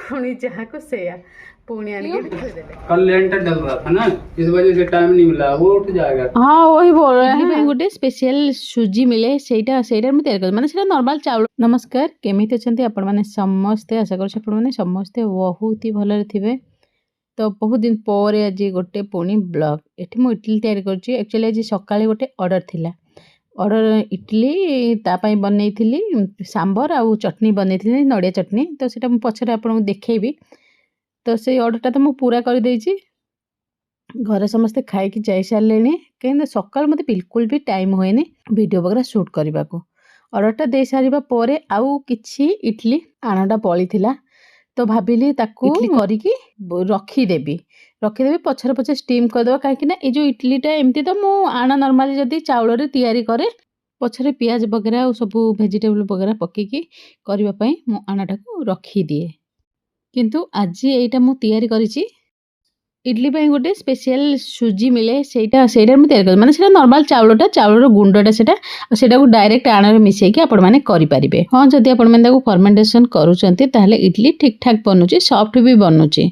पुणी जहाँ को सेया पुणी आने के थोदेले। कल लेंटर डल रहा था ना, इस वजह से टाइम नहीं मिला, वो उठ जाएगा। हाँ वही बोल रहे हैं गोटे स्पेशल सुजी मिले सेटा सेटा मैं तैयार कर माने सेटा नॉर्मल चावल। नमस्कार केमिति अछंती आपण माने समस्ते आशा कर आपण माने समस्ते बहुत ही भलरे थिबे। तो बहुत दिन पर आज गोटे पुणी ब्लॉग एठी मु इडली तैयार करछि। एक्चुअली आज सकाळे गोटे ऑर्डर थिला, ऑर्डर इडली तापाई बनैथिली सांबर आउ चटनी बनैथिली नड़िया चटनी। तो सेटा मु पछरे आपन देखेबी। तो से ऑर्डरटा तो मु पूरा कर देछि। घरे समस्ते खाइकी जाई सारे कहीं सकाल मत बिल्कुल भी टाइम हुए वीडियो वगैरह शूट करने को। ऑर्डरटा दे सारिबा परे आउ किछि इडली आणाटा पड़ी थिला। तो भाविली ताकू इडली करिकी रखीदेवी पछरे पछरे स्टीम करदेवा कहीं ये जो इडलीटा एमती तो मु आना नॉर्मली जदी चाउल रे तैयारी करे पछरे पियाज वगैरह और सब वेजिटेबल वगैरह पकेकी करबा पई मु आनाटा को रखी दिए। किंतु आज एटा मु तैयारी करिछि इडली पे गोटे स्पेशल सुजी मिले सेटा सेटा मैं तैयार कर माने सेटा नॉर्मल चावलटा चावलर गुंडटा सेटा को डायरेक्ट आणारे मिसेकी आपण माने करि परिबे। हां जदी आपण माने ताको फर्मेंटेशन करूचंती ताहले इडली ठीक ठाक बनउची, सॉफ्ट भी बनउची।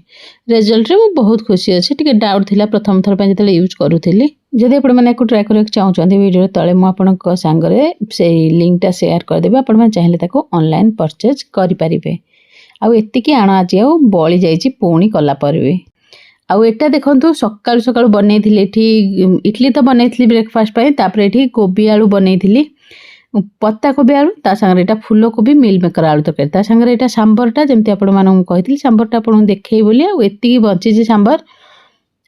रिजल्ट रे मु बहुत खुशी अछि। टिके डाउट थिला प्रथम थर पे जतले यूज करूथिली। जदी आपण माने को ट्राई करक चाहउचंती वीडियो तळे मु आपनक संगरे से लिंकटा शेयर कर देबे। आपण माने चाहिले ताको ऑनलाइन परचेज करि परिबे। आ एतिकी आण आज आ बळी जाईची पुणी कला परबे। आउ एटा देखंतु सकाळु सकाळु बनैथिली एठी इडली तो बनैथिली ब्रेकफास्ट पय तापर एठी कोबी आलू बनैथिली पत्ता कोबी आलू ता संगे एटा फूल कोबी मिल मेकर आलू तक ता संगे एटा सांबरटा जेमति आपण मानन कहिथिली सांबरटा आपण देखै बोली आ एतिकी बंची जे सांबर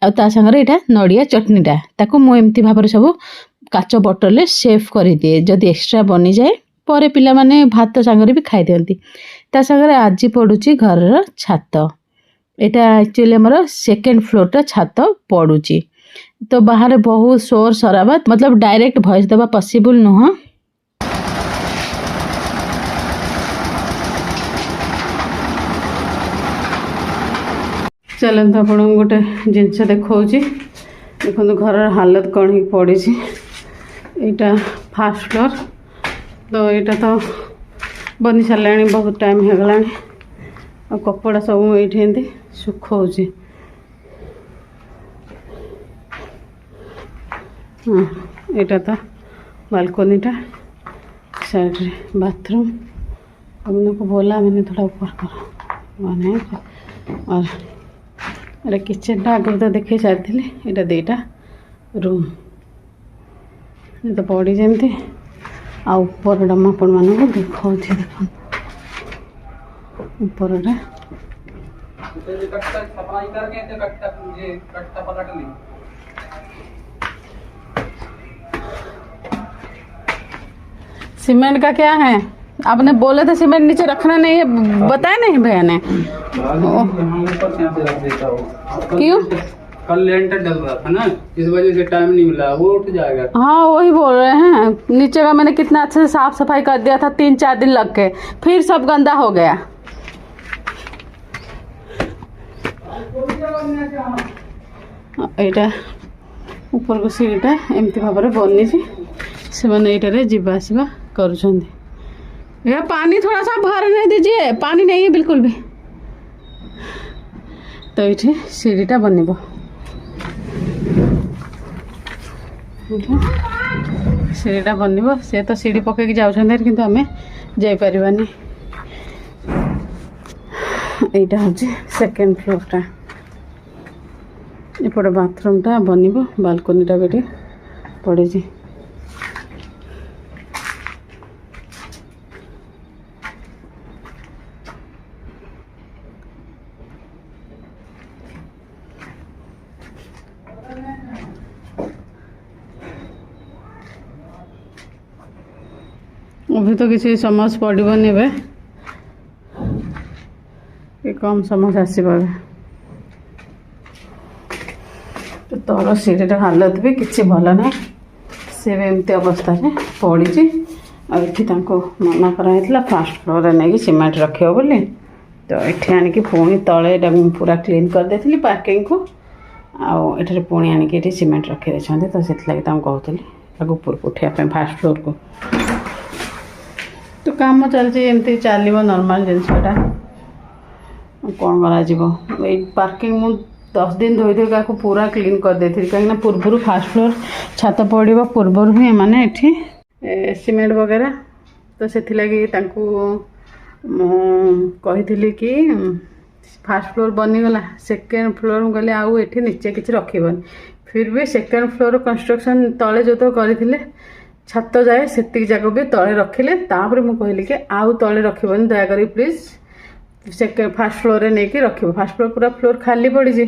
आ ता संगे एटा नडिया चटनीटा ताको मु एमति भाबर सब काचो बटलले सेव करि दिए। जदी एक्स्ट्रा बनि जाए परे पिला माने भात संगे भी खाइ दियंती। ता संगे आज पडुची घरर छात एटा एक्चुअली हमर सेकंड फ्लोर टा छात पड़ुची। तो बाहर बहुत शोर शराबा मतलब डायरेक्ट वॉइस देबा पॉसिबल नुह। चलते आपण गोटे जिनस देखौची देखो घर हालत कौन ही पड़ी। यहाँ फास्ट फ्लोर तो यहाँ तो बनी सारे बहुत टाइम हो गला और कपड़ा सब ये सुखाऊँ। हाँ यहाँ तो बालकोनीटा साइड रे बाथरूम हमने को बोला मैंने थोड़ा ऊपर करो मैंने और अरे किचन टा आगे तो देखे सारी यहाँ दुईटा रूम ये तो पड़ी जमती आ उपरटा आपण मानक देखा देख उपरटा सीमेंट का क्या है? आपने बोले थे सीमेंट नीचे रखना नहीं है, बताया नहीं भैया ने। क्यों? कल लेंटर डल रहा था ना, इस वजह से टाइम नहीं मिला, वो उठ जाएगा। हाँ वही बोल रहे हैं। नीचे का मैंने कितना अच्छे से साफ सफाई कर दिया था 3-4 दिन लग के, फिर सब गंदा हो गया। यहाँ ऊपर को सीढ़ीटा एमती भाव में बनी से मैंने जीवा आसवा करुँच। पानी थोड़ा सा भर नहीं दीजिए, पानी नहीं है बिल्कुल भी। तो ये सीढ़ीटा बनब सीढ़ीटा बनब सी तो सीढ़ी पकईकि जाऊँ कि आम जापर। यहाँ हूँ सेकेंड फ्लोरटा एपटे बाथरूमटा बनब बालकोनीटा भी पड़ी। अभी तो किसी समझ पड़बनी ए कम समझ आसवे। तो तल सीढ़ीर हालत भी किसी भल ना, सी भी एमती अवस्था पड़ी। आठी मना कराइला फास्ट फ्लोर नहीं सीमेंट रख बोली। तो ये आणिक पुणी तले पूरा क्लीन कर देती पार्किंग को आठे पुणी आणिक सीमेंट रखी देते। तो से कहती ऊपर को उठापे फास्ट फ्लोर को। तो काम चलती एमती चलो नॉर्मल जिनसटा कौन कर पार्किंग मु 10 दिन धोई धोई का पूरा क्लीन कर देती कहीं पूर्व फास्ट फ्लोर छात पड़ा पूर्व ही मैंने ये सीमेंट वगैरह तो से लगी कही कि फास्ट फ्लोर बनीगला सेकेंड फ्लोर गले आउ ये नीचे किसी रखबन फिर भी सेकेंड फ्लोर कंस्ट्रक्शन तले जो तो करते छात जाए से जगह भी तले रखिले तापर मुझे कहली कि आउ तले रखबन दयाक प्लीज सेकेंड फास्ट फ्लोर नहीं कि रख फास्ट फ्लोर पूरा फ्लोर खाली पड़ी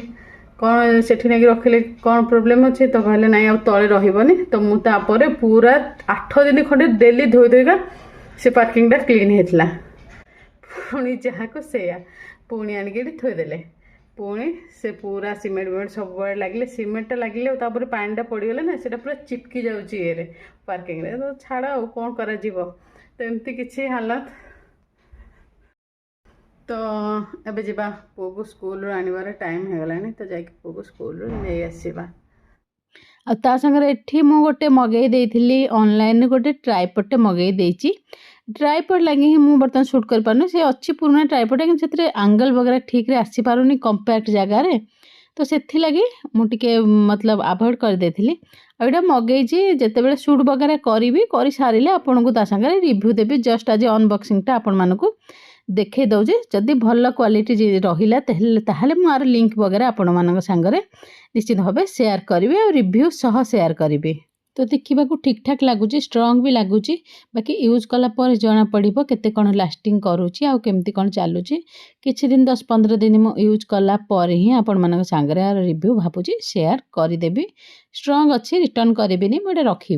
कौन से नहीं रखिले कौन प्रोब्लेम अच्छे तो कहले ना आ तले रही तो मुझे पूरा 8 दिन खंडे डेली धोई धोईका से पार्किंगटा क्लीन होता पुणी जहाँ को सेया पुणी आणिक थोदेले पुणी से पूरा सीमेंट वेमेंट सब लगे सीमेंटा लगे तापर पानीटा पड़गला ना से पूरा चिपकी जाए पार्किंग रे तो छाड़ आ कौन कर तो एमती किसी हालत तो एबे जीवा पुओ को स्कूल आनिबार टाइम हो गलानी तो जाके पुओ को स्कूल नहीं आसवा आ सागर एठी मु गोटे मगई देइथिली ऑनलाइन गोटे ट्राइपॉड मगई देइची ट्राइपॉड लगे ही मुझे बर्तमान शूट कर पारनी से अच्छी पुराना ट्राइपॉड है कि एंगल वगैरह ठीक रे आसी पारुनी कंपैक्ट जगार तो से लगी मुझे मतलब अवॉइड कर देथिली आ एटा मगेजी जेतेबेले शूट वगैरह करी कर सारे आपन को ता संगे रिव्यू देवी जस्ट आज अनबॉक्सिंगटा आपण मानकू देखे दौजे जदि भल क्वालिटी रहिला ताहले मु आर लिंक वगैरह आपण मानक संगे निश्चित भाव शेयर करी और रिव्यू सह शेयर करी तो देखा ठीक ठाक लगुच स्ट्रंग भी लगुच बाकी यूज कलापर जना पड़ो केते कौन लास्टिंग करुच्ची आउ केमती कौन चलुची किछि दिन 10-15 दिन मु यूज कलापर ही आपण मानक संगे रिव्यू भावुची शेयर करदेवी स्ट्रंग अच्छी रिटर्न करी मुझे रखी।